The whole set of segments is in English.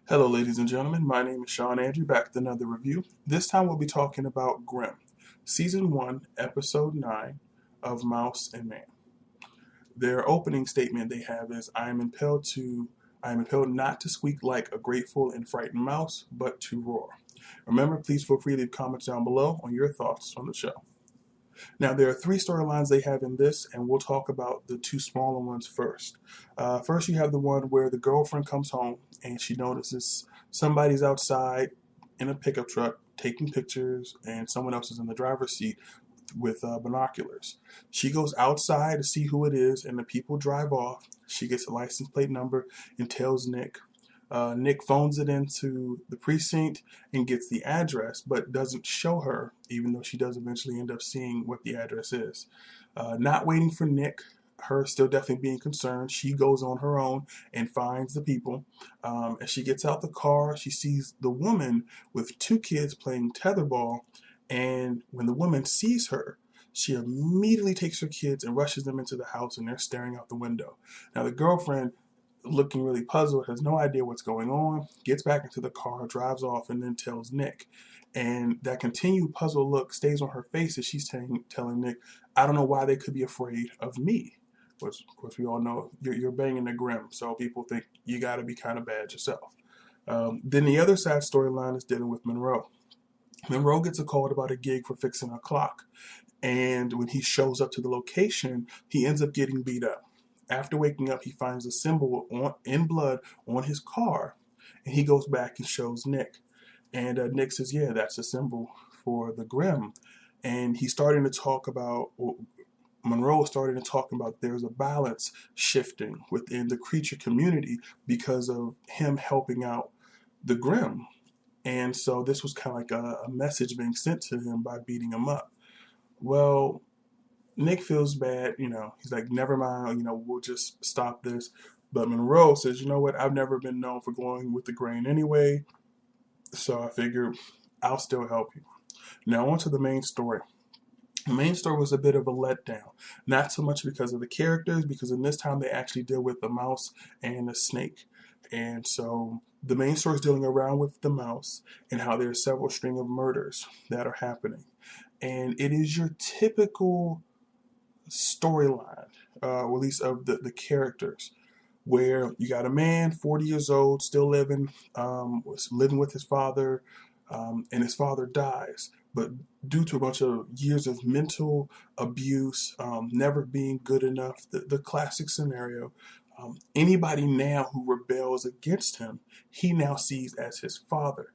Hello, ladies and gentlemen. My name is Sean Andrew, back with another review. This time we'll be talking about Grimm, Season 1, Episode 9 of Mouse and Man. Their opening statement they have is, I am impelled not to squeak like a grateful and frightened mouse, but to roar. Remember, please feel free to leave comments down below on your thoughts on the show. Now, there are three storylines they have in this, and we'll talk about the two smaller ones first. First, you have the one where the girlfriend comes home and she notices somebody's outside in a pickup truck taking pictures, and someone else is in the driver's seat with binoculars. She goes outside to see who it is, and the people drive off. She gets a license plate number and tells Nick. Nick phones it into the precinct and gets the address, but doesn't show her, even though she does eventually end up seeing what the address is. Not waiting for Nick, her still definitely being concerned, she goes on her own and finds the people. As she gets out the car, she sees the woman with two kids playing tetherball, and when the woman sees her, she immediately takes her kids and rushes them into the house, and they're staring out the window. Now, the girlfriend, looking really puzzled, has no idea what's going on, gets back into the car, drives off, and then tells Nick. And that continued puzzled look stays on her face as she's telling Nick, I don't know why they could be afraid of me. Which, of course, we all know you're banging the Grimm, so people think you got to be kind of bad yourself. Then the other side storyline is dealing with Monroe. Monroe gets a call about a gig for fixing a clock. And when he shows up to the location, he ends up getting beat up. After waking up, he finds a symbol in blood on his car, and he goes back and shows Nick. And Nick says, yeah, that's a symbol for the Grimm. And he's starting to talk about, Monroe is starting to talk about there's a balance shifting within the creature community because of him helping out the Grimm. And so this was kind of like a message being sent to him by beating him up. Well, Nick feels bad, he's like, never mind, we'll just stop this. But Monroe says, you know what, I've never been known for going with the grain anyway, so I figure I'll still help you. Now on to the main story. The main story was a bit of a letdown, not so much because of the characters, because in this time they actually deal with the mouse and the snake. And so the main story is dealing around with the mouse and how there's several string of murders that are happening. And it is your typical storyline, or at least of the characters, where you got a man, 40 years old, still living, was living with his father, and his father dies. But due to a bunch of years of mental abuse, never being good enough, the classic scenario, anybody now who rebels against him, he now sees as his father.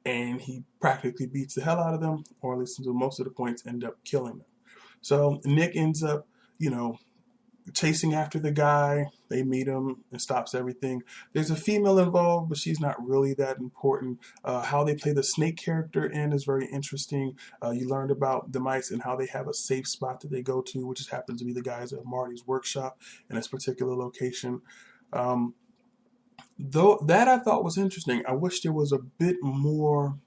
And he practically beats the hell out of them, or at least until most of the points end up killing them. So Nick ends up, chasing after the guy. They meet him and stops everything. There's a female involved, but she's not really that important. How they play the snake character in is very interesting. You learned about the mice and how they have a safe spot that they go to, which just happens to be the guys at Marty's workshop in this particular location. Though that I thought was interesting. I wish there was a bit more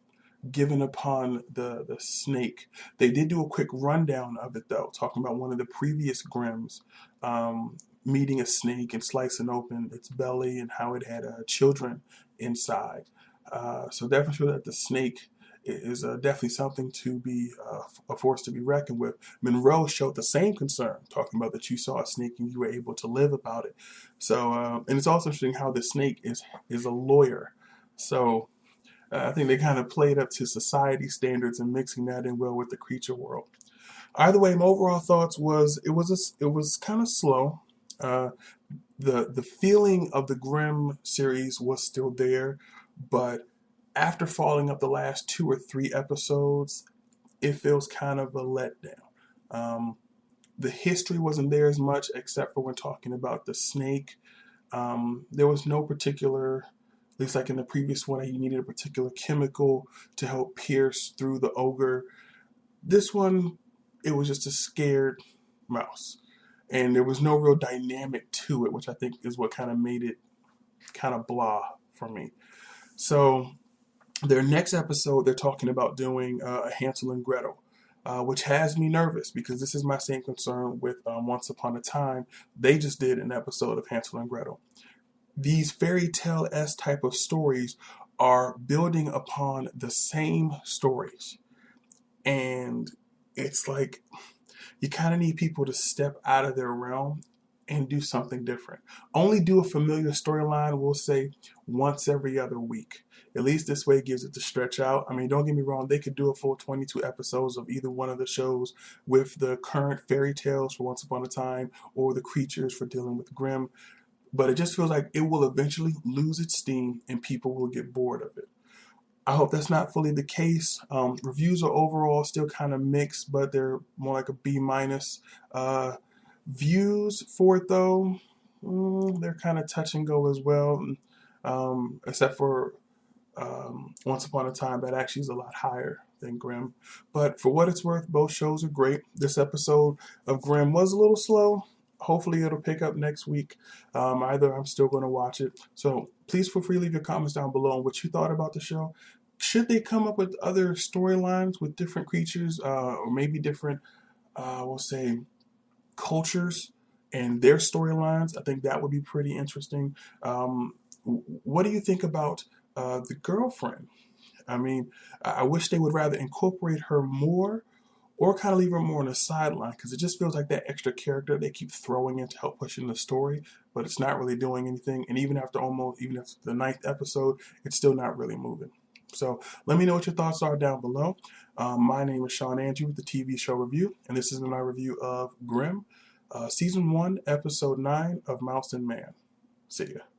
given upon the snake. They did do a quick rundown of it, though, talking about one of the previous Grimms meeting a snake and slicing open its belly and how it had children inside. So definitely sure that the snake is definitely something to be a force to be reckoned with. Monroe showed the same concern, talking about that you saw a snake and you were able to live about it. So, and it's also interesting how the snake is a lawyer. So I think they kind of played up to society standards and mixing that in well with the creature world. Either way, my overall thoughts was it was kind of slow. The feeling of the Grimm series was still there, but after following up the last 2 or 3 episodes, it feels kind of a letdown. The history wasn't there as much, except for when talking about the snake. There was no particular, at least like in the previous one, you needed a particular chemical to help pierce through the ogre. This one, it was just a scared mouse. And there was no real dynamic to it, which I think is what kind of made it kind of blah for me. So their next episode, they're talking about doing Hansel and Gretel, which has me nervous because this is my same concern with Once Upon a Time. They just did an episode of Hansel and Gretel. these fairy tale-esque type of stories are building upon the same stories. And it's like you kind of need people to step out of their realm and do something different. Only do a familiar storyline, we'll say, once every other week. At least this way it gives it to stretch out. I mean, don't get me wrong, they could do a full 22 episodes of either one of the shows with the current fairy tales for Once Upon a Time or the creatures for dealing with Grimm. But it just feels like it will eventually lose its steam and people will get bored of it. I hope that's not fully the case. Reviews are overall still kind of mixed, but they're more like a B minus. Views for it though, they're kind of touch and go as well. Except for Once Upon a Time, that actually is a lot higher than Grimm. But for what it's worth, both shows are great. This episode of Grimm was a little slow. Hopefully it'll pick up next week. Either I'm still going to watch it. So please feel free to leave your comments down below on what you thought about the show. Should they come up with other storylines with different creatures or maybe different, we'll say, cultures and their storylines? I think that would be pretty interesting. What do you think about the girlfriend? I mean, I wish they would rather incorporate her more or kind of leave her more on the sideline, because it just feels like that extra character they keep throwing in to help push in the story, but it's not really doing anything. And even after the 9th episode, it's still not really moving. So let me know what your thoughts are down below. My name is Sean Andrew with the TV Show Review, and this is my review of Grimm, Season 1, Episode 9 of Mouse and Man. See ya.